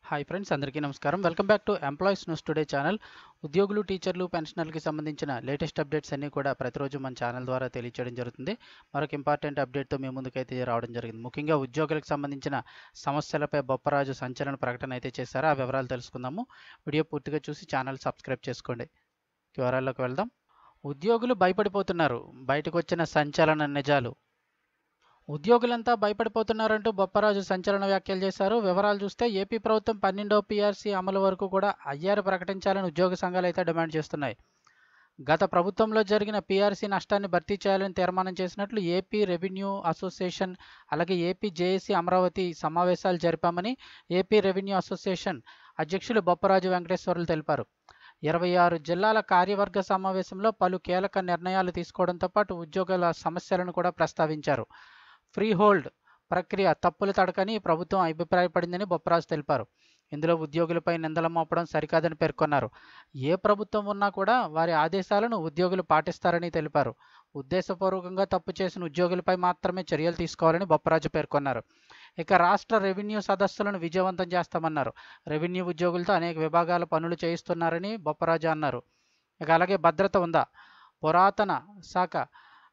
Hi friends, అందరికీ నమస్కారం. Welcome back to employees news today channel. ఉద్యోగులు, టీచర్లు, పెన్షనర్లకి సంబంధించిన లేటెస్ట్ అప్డేట్స్ అన్నీ కూడా ప్రతిరోజు మన ఛానల్ ద్వారా తెలియచేయడం జరుగుతుంది. మరొక ఇంపార్టెంట్ అప్డేట్తో మీ ముందుకైతే రావడం జరిగింది. ముఖ్యంగా ఉద్యోగులకు సంబంధించిన సమస్యలపై బొప్పరాజు సంచలన ప్రకటన అయితే చేశారో ఆ వివరాలు తెలుసుకుందాము. వీడియో పూర్తిగా చూసి ఛానల్ సబ్స్క్రైబ్ చేసుకోండి. వివరాల్లోకి వెళ్దాం. ఉద్యోగులు భయపడిపోతున్నారు, బయటకు వచ్చిన సంచలన నిజాలు. ఉద్యోగులంతా భయపడిపోతున్నారంటూ బొప్పరాజు సంచలన వ్యాఖ్యలు చేశారు. వివరాలు చూస్తే ఏపీ ప్రభుత్వం 12వ పీఆర్సీ అమలు వరకు కూడా ఐఆర్ ప్రకటించాలని ఉద్యోగ సంఘాలు అయితే డిమాండ్ చేస్తున్నాయి. గత ప్రభుత్వంలో జరిగిన పీఆర్సీ నష్టాన్ని భర్తీ చేయాలని తీర్మానం చేసినట్లు ఏపీ రెవెన్యూ అసోసియేషన్ అలాగే ఏపీ జేఏసీ అమరావతి సమావేశాలు జరిపామని ఏపీ రెవెన్యూ అసోసియేషన్ అధ్యక్షులు బొప్పరాజు వెంకటేశ్వర్లు తెలిపారు. 26 జిల్లాల కార్యవర్గ సమావేశంలో పలు కీలక నిర్ణయాలు తీసుకోవడంతో పాటు ఉద్యోగుల సమస్యలను కూడా ప్రస్తావించారు. ఫ్రీ హోల్డ్ ప్రక్రియ తప్పులు తడకని ప్రభుత్వం అభిప్రాయపడిందని బొప్పరాజు తెలిపారు. ఇందులో ఉద్యోగులపై నిందలు మోపడం సరికాదని పేర్కొన్నారు. ఏ ప్రభుత్వం ఉన్నా కూడా వారి ఆదేశాలను ఉద్యోగులు పాటిస్తారని తెలిపారు. ఉద్దేశపూర్వకంగా తప్పు చేసిన ఉద్యోగులపై మాత్రమే చర్యలు తీసుకోవాలని బొప్పరాజు పేర్కొన్నారు. ఇక రాష్ట్ర రెవెన్యూ సదస్సులను విజయవంతం చేస్తామన్నారు. రెవెన్యూ ఉద్యోగులతో అనేక విభాగాల పనులు చేయిస్తున్నారని బొప్పరాజు అన్నారు. ఇక అలాగే భద్రత ఉందా? పురాతన శాఖ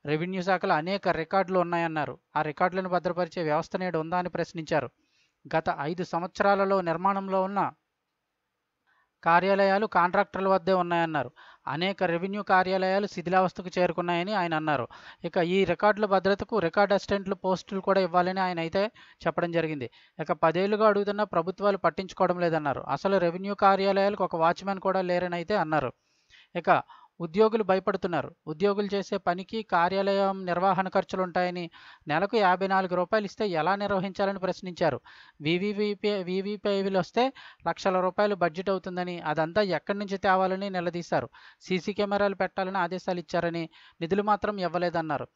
రెవెన్యూ శాఖలో అనేక రికార్డులు ఉన్నాయన్నారు. ఆ రికార్డులను భద్రపరిచే వ్యవస్థ నేడు ఉందా అని ప్రశ్నించారు. గత 5 సంవత్సరాలలో నిర్మాణంలో ఉన్న కార్యాలయాలు కాంట్రాక్టర్ల వద్దే ఉన్నాయన్నారు. అనేక రెవెన్యూ కార్యాలయాలు శిథిలావస్థకు చేరుకున్నాయని ఆయన అన్నారు. ఇక ఈ రికార్డుల భద్రతకు రికార్డ్ అసిస్టెంట్లు పోస్టులు కూడా ఇవ్వాలని ఆయన అయితే చెప్పడం జరిగింది. ఇక 10 ఏళ్లుగా అడుగుతున్న ప్రభుత్వాలు పట్టించుకోవడం లేదన్నారు. అసలు రెవెన్యూ కార్యాలయాలకు ఒక వాచ్మెన్ కూడా లేరని అయితే అన్నారు. ఇక ఉద్యోగులు భయపడుతున్నారు. ఉద్యోగులు చేసే పనికి కార్యాలయం నిర్వహణ ఖర్చులు ఉంటాయని, నెలకు 54 రూపాయలు ఇస్తే ఎలా నిర్వహించాలని ప్రశ్నించారు. వీవీపీలు వస్తే లక్షల రూపాయలు బడ్జెట్ అవుతుందని, అదంతా ఎక్కడి నుంచి తేవాలని నిలదీశారు. సీసీ కెమెరాలు పెట్టాలని ఆదేశాలు ఇచ్చారని, నిధులు మాత్రం ఇవ్వలేదన్నారు.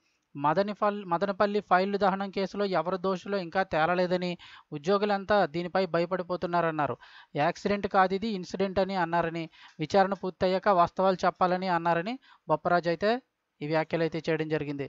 మదనపల్లి ఫైళ్లు దహనం కేసులో ఎవరు దోషులో ఇంకా తేలలేదని, ఉద్యోగులంతా దీనిపై భయపడిపోతున్నారన్నారు. యాక్సిడెంట్ కాదు, ఇది ఇన్సిడెంట్ అని అన్నారని, విచారణ పూర్తయ్యాక వాస్తవాలు చెప్పాలని అన్నారని బొప్పరాజు అయితే ఈ వ్యాఖ్యలు అయితే చేయడం జరిగింది.